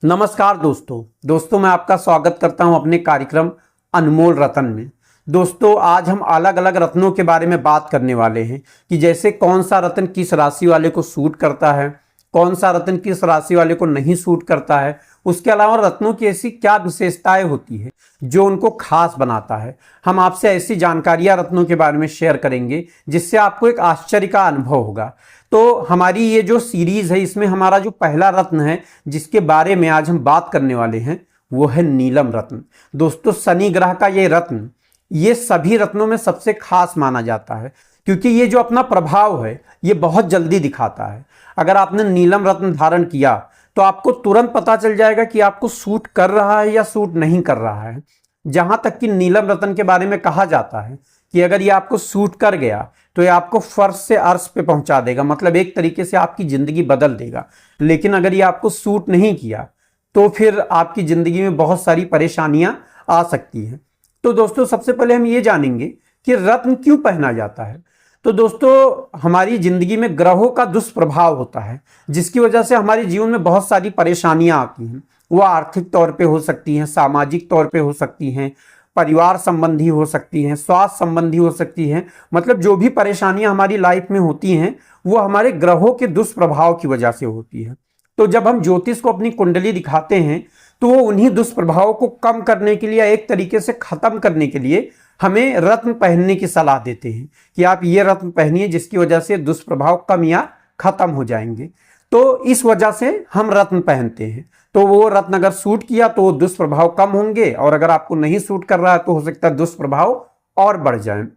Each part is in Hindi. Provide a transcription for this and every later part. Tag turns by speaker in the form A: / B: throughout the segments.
A: नमस्कार दोस्तों मैं आपका स्वागत करता हूं अपने कार्यक्रम अनमोल रत्न में। दोस्तों आज हम अलग अलग रत्नों के बारे में बात करने वाले हैं कि जैसे कौन सा रत्न किस राशि वाले को सूट करता है, कौन सा रत्न किस राशि वाले को नहीं सूट करता है। उसके अलावा रत्नों की ऐसी क्या विशेषताएं होती है जो उनको खास बनाता है। हम आपसे ऐसी जानकारियां रत्नों के बारे में शेयर करेंगे जिससे आपको एक आश्चर्य का अनुभव होगा। तो हमारी ये जो सीरीज है इसमें हमारा जो पहला रत्न है जिसके बारे में आज हम बात करने वाले हैं वो है नीलम रत्न। दोस्तों शनि ग्रह का ये रत्न ये सभी रत्नों में सबसे खास माना जाता है क्योंकि ये जो अपना प्रभाव है ये बहुत जल्दी दिखाता है। अगर आपने नीलम रत्न धारण किया तो आपको तुरंत पता चल जाएगा कि आपको सूट कर रहा है या सूट नहीं कर रहा है। जहां तक कि नीलम रत्न के बारे में कहा जाता है कि अगर ये आपको सूट कर गया तो ये आपको फर्श से अर्श पे पहुंचा देगा, मतलब एक तरीके से आपकी जिंदगी बदल देगा। लेकिन अगर ये आपको सूट नहीं किया तो फिर आपकी जिंदगी में बहुत सारी परेशानियां आ सकती हैं। तो दोस्तों सबसे पहले हम ये जानेंगे कि रत्न क्यों पहना जाता है। तो दोस्तों हमारी जिंदगी में ग्रहों का दुष्प्रभाव होता है जिसकी वजह से हमारे जीवन में बहुत सारी परेशानियां आती हैं। वो आर्थिक तौर पे हो सकती हैं, सामाजिक तौर पे हो सकती हैं, परिवार संबंधी हो सकती हैं, स्वास्थ्य संबंधी हो सकती हैं। मतलब जो भी परेशानियां हमारी लाइफ में होती हैं वो हमारे ग्रहों के दुष्प्रभाव की वजह से होती है। तो जब हम ज्योतिष को अपनी कुंडली दिखाते हैं तो वो उन्हीं दुष्प्रभावों को कम करने के लिए, एक तरीके से खत्म करने के लिए हमें रत्न पहनने की सलाह देते हैं कि आप ये रत्न पहनिए जिसकी वजह से दुष्प्रभाव कम या खत्म हो जाएंगे। तो इस वजह से हम रत्न पहनते हैं। तो वो रत्न अगर सूट किया तो वो दुष्प्रभाव कम होंगे और अगर आपको नहीं सूट कर रहा है तो हो सकता है दुष्प्रभाव और बढ़ जाए।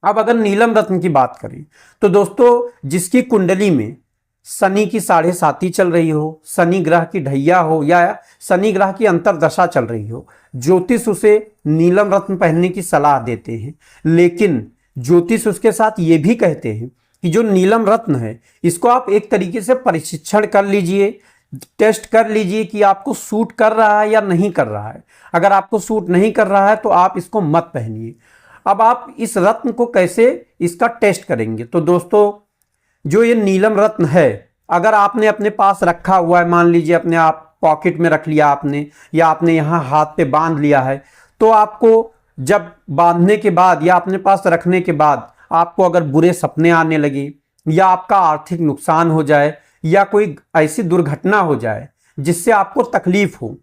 A: अब अगर नीलम रत्न की बात करें तो दोस्तों जिसकी कुंडली में शनि की 7.5 चल रही हो, शनि ग्रह की ढैया हो या शनि ग्रह की अंतरदशा चल रही हो, ज्योतिष उसे नीलम रत्न पहनने की सलाह देते हैं। लेकिन ज्योतिष उसके साथ ये भी कहते हैं कि जो नीलम रत्न है इसको आप एक तरीके से परीक्षण कर लीजिए, टेस्ट कर लीजिए कि आपको सूट कर रहा है या नहीं कर रहा है। अगर आपको सूट नहीं कर रहा है तो आप इसको मत पहनिए। अब आप इस रत्न को कैसे इसका टेस्ट करेंगे। तो दोस्तों जो ये नीलम रत्न है अगर आपने अपने पास रखा हुआ है, मान लीजिए अपने आप पॉकेट में रख लिया आपने या आपने यहाँ हाथ पे बांध लिया है, तो आपको जब बांधने के बाद या अपने पास रखने के बाद आपको अगर बुरे सपने आने लगे या आपका आर्थिक नुकसान हो जाए या कोई ऐसी दुर्घटना हो जाए जिससे आपको तकलीफ हो,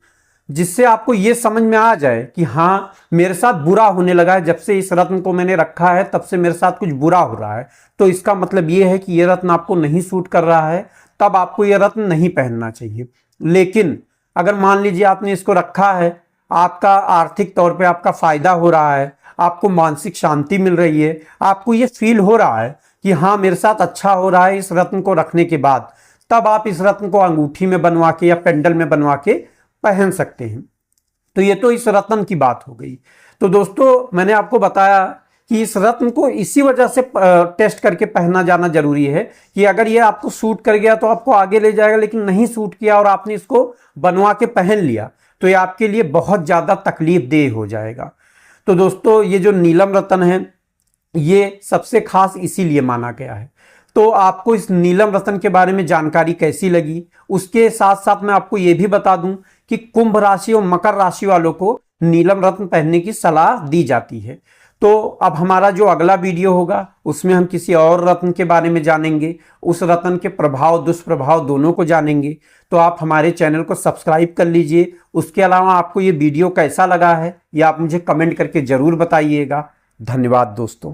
A: जिससे आपको ये समझ में आ जाए कि हाँ मेरे साथ बुरा होने लगा है, जब से इस रत्न को मैंने रखा है तब से मेरे साथ कुछ बुरा हो रहा है, तो इसका मतलब ये है कि ये रत्न आपको नहीं सूट कर रहा है, तब आपको ये रत्न नहीं पहनना चाहिए। लेकिन अगर मान लीजिए आपने इसको रखा है, आपका आर्थिक तौर पे आपका फायदा हो रहा है, आपको मानसिक शांति मिल रही है, आपको ये फील हो रहा है कि हाँ मेरे साथ अच्छा हो रहा है इस रत्न को रखने के बाद, तब आप इस रत्न को अंगूठी में बनवा के या पेंडल में बनवा के पहन सकते हैं। तो ये तो इस रत्न की बात हो गई। तो दोस्तों मैंने आपको बताया कि इस रत्न को इसी वजह से टेस्ट करके पहना जाना जरूरी है कि अगर ये आपको सूट कर गया तो आपको आगे ले जाएगा, लेकिन नहीं सूट किया और आपने इसको बनवा के पहन लिया तो ये आपके लिए बहुत ज़्यादा तकलीफ देह हो जाएगा। तो दोस्तों ये जो नीलम रत्न है ये सबसे खास इसीलिए माना गया है। तो आपको इस नीलम रत्न के बारे में जानकारी कैसी लगी, उसके साथ साथ मैं आपको ये भी बता दूं कि कुंभ राशि और मकर राशि वालों को नीलम रत्न पहनने की सलाह दी जाती है। तो अब हमारा जो अगला वीडियो होगा उसमें हम किसी और रत्न के बारे में जानेंगे, उस रत्न के प्रभाव दुष्प्रभाव दोनों को जानेंगे। तो आप हमारे चैनल को सब्सक्राइब कर लीजिए। उसके अलावा आपको ये वीडियो कैसा लगा है ये आप मुझे कमेंट करके ज़रूर बताइएगा। धन्यवाद दोस्तों।